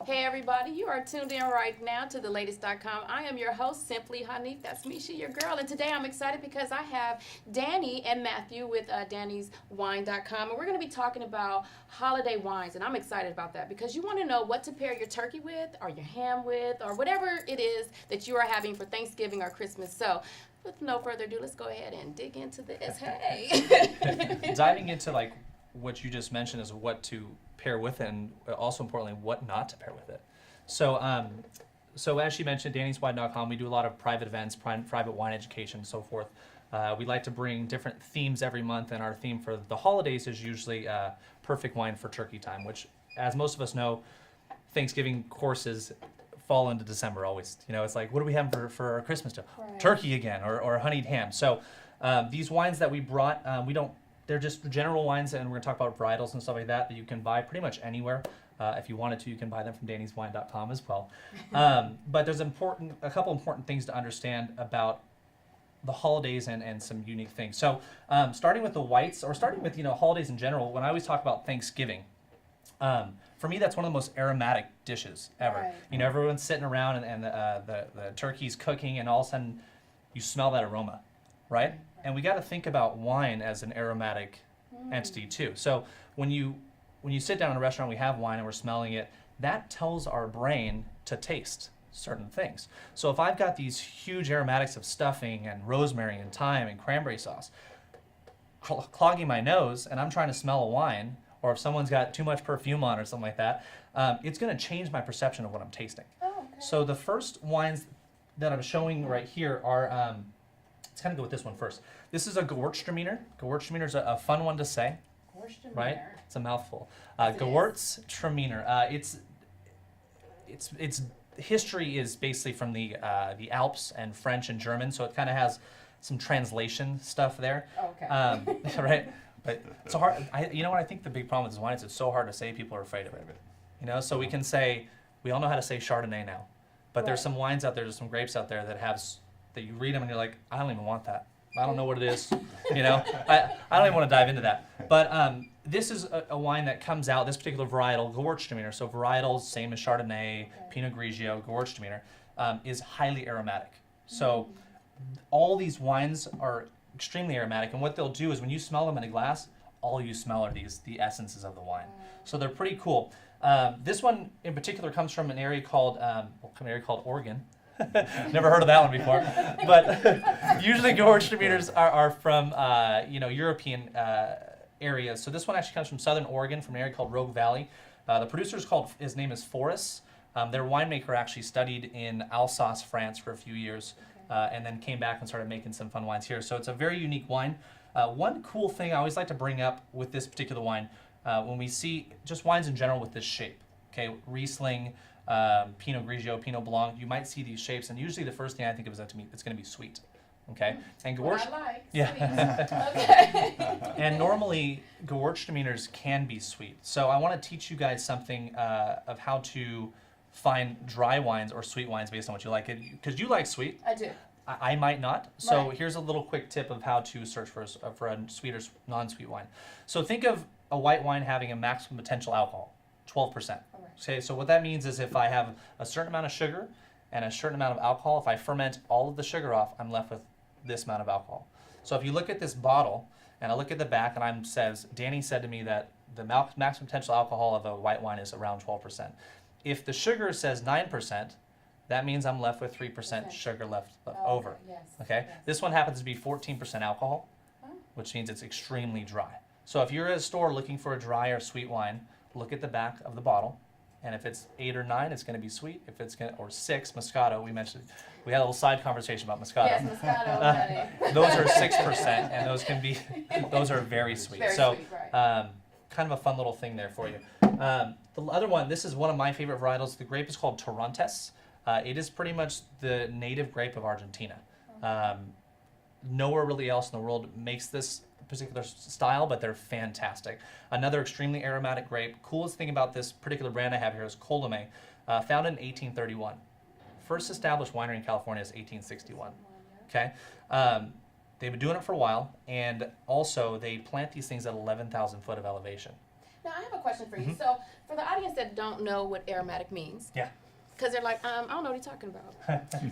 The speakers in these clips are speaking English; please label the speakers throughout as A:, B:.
A: Hey everybody, you are tuned in right now to thelatest.com. I am your host, Simply Hanif. That's Misha, your girl. And today I'm excited because I have Danny and Matthew with Danny'sWine.com. And we're going to be talking about holiday wines. And I'm excited about that because you want to know what to pair your turkey with or your ham with or whatever it is that you are having for Thanksgiving or Christmas. So with no further ado, let's go ahead and dig into this. Hey.
B: Diving into like what you just mentioned is what to pair with it, and also importantly, what not to pair with it. So, so as she mentioned, Danny'sWine.com, we do a lot of private events, private wine education, and so forth. We like to bring different themes every month, and our theme for the holidays is usually perfect wine for turkey time, which, as most of us know, Thanksgiving courses fall into December always. You know, it's like, what do we have for our Christmas dinner?
A: Right.
B: Turkey again, or honeyed ham. So these wines that we brought, they're just general wines, and we're going to talk about varietals and stuff like that you can buy pretty much anywhere. If you wanted to, you can buy them from Danny'sWine.com as well. But there's a couple important things to understand about the holidays and some unique things. So starting with the whites, or starting with holidays in general, when I always talk about Thanksgiving, for me that's one of the most aromatic dishes ever.
A: Right.
B: Everyone's sitting around and the turkey's cooking, and all of a sudden you smell that aroma, right? And we got to think about wine as an aromatic entity too. So when you sit down in a restaurant, we have wine and we're smelling it, that tells our brain to taste certain things. So if I've got these huge aromatics of stuffing and rosemary and thyme and cranberry sauce clogging my nose, and I'm trying to smell a wine, or if someone's got too much perfume on or something like that, it's going to change my perception of what I'm tasting.
A: Oh, okay.
B: So the first wines that I'm showing right here are, let's kind of go with this one first. This is a Gewürztraminer. Gewürztraminer is a fun one to say, right? It's a mouthful. Gewürztraminer. Its history is basically from the Alps and French and German, so it kind of has some translation stuff there.
A: Okay.
B: Right? But it's so hard. You know what I think the big problem with this wine is it's so hard to say. People are afraid of it. So we can say, we all know how to say Chardonnay now, but there's some wines out there, there's some grapes out there that you read them and you're like, I don't even want that. I don't know what it is. I don't even want to dive into that. But this is a wine that comes out, this particular varietal, Gewürztraminer. So varietals, same as Chardonnay, Pinot Grigio, Gewürztraminer, is highly aromatic. So all these wines are extremely aromatic, and what they'll do is when you smell them in a glass, all you smell are the essences of the wine. So they're pretty cool. This one in particular comes from an area called Oregon. Never heard of that one before. But usually Gewürztraminers are from European areas. So this one actually comes from Southern Oregon, from an area called Rogue Valley. The his name is Forrest. Their winemaker actually studied in Alsace, France for a few years, and then came back and started making some fun wines here. So it's a very unique wine. One cool thing I always like to bring up with this particular wine, when we see just wines in general with this shape, okay, Riesling, Pinot Grigio, Pinot Blanc, you might see these shapes, and usually the first thing I think of is that to me, it's going to be sweet, okay? And
A: Okay.
B: And normally Gewürztraminers can be sweet. So I want to teach you guys something of how to find dry wines or sweet wines based on what you like, because you like sweet.
A: I do.
B: I might not. So
A: Right.
B: Here's a little quick tip of how to search for a sweet or non-sweet wine. So think of a white wine having a maximum potential alcohol, 12%. Okay, so what that means is if I have a certain amount of sugar and a certain amount of alcohol, if I ferment all of the sugar off, I'm left with this amount of alcohol. So if you look at this bottle and I look at the back, and Danny said to me that the maximum potential alcohol of a white wine is around 12%. If the sugar says 9%, that means I'm left with 3% sugar left over.
A: Yes.
B: Okay?
A: Yes.
B: This one happens to be 14% alcohol, which means it's extremely dry. So if you're at a store looking for a dry or sweet wine, look at the back of the bottle, and if it's 8 or 9, it's going to be sweet. If it's or 6, Moscato, we had a little side conversation about Moscato.
A: Yes, Moscato, honey.
B: Those are 6%, and those are very sweet.
A: Very
B: so
A: sweet, right.
B: kind of a fun little thing there for you. The other one, this is one of my favorite varietals. The grape is called Torrontés. It is pretty much the native grape of Argentina. Nowhere really else in the world makes this particular style, but they're fantastic. Another extremely aromatic grape. Coolest thing about this particular brand I have here is Colomé, founded in 1831. First established winery in California is 1861. Okay, they've been doing it for a while, and also they plant these things at 11,000 foot of elevation.
A: Now I have a question for you. So for the audience that don't know what aromatic means,
B: Yeah.
A: because they're like, I don't know what he's talking about.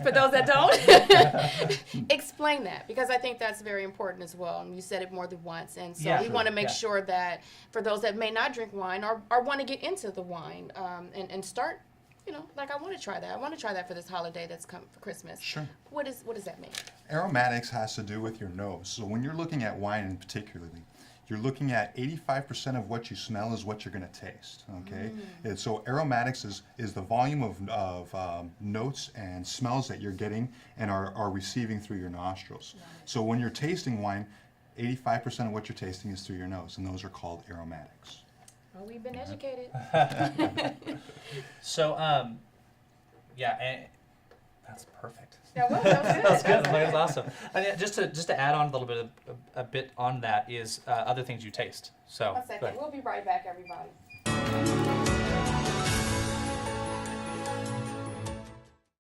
A: For those that don't, explain that, because I think that's very important as well. And you said it more than once, and so
B: Yeah,
A: we want to make
B: yeah.
A: sure that for those that may not drink wine or want to get into the wine and start, you know, like I want to try that. I want to try that for this holiday that's come for Christmas.
C: Sure.
A: What does that mean?
C: Aromatics has to do with your nose. So when you're looking at wine in particularly, you're looking at 85% of what you smell is what you're going to taste. Okay, and so aromatics is the volume of notes and smells that you're getting and are receiving through your nostrils. So when you're tasting wine, 85% of what you're tasting is through your nose, and those are called aromatics.
A: Oh, we've been educated.
B: So, yeah, and that's perfect.
A: Yeah, well, that was good.
B: That's good. That's awesome. And yeah, just to add on a little bit, a bit on that is other things you taste. So,
A: One
B: go
A: second.
B: ahead.
A: We'll be right back, everybody.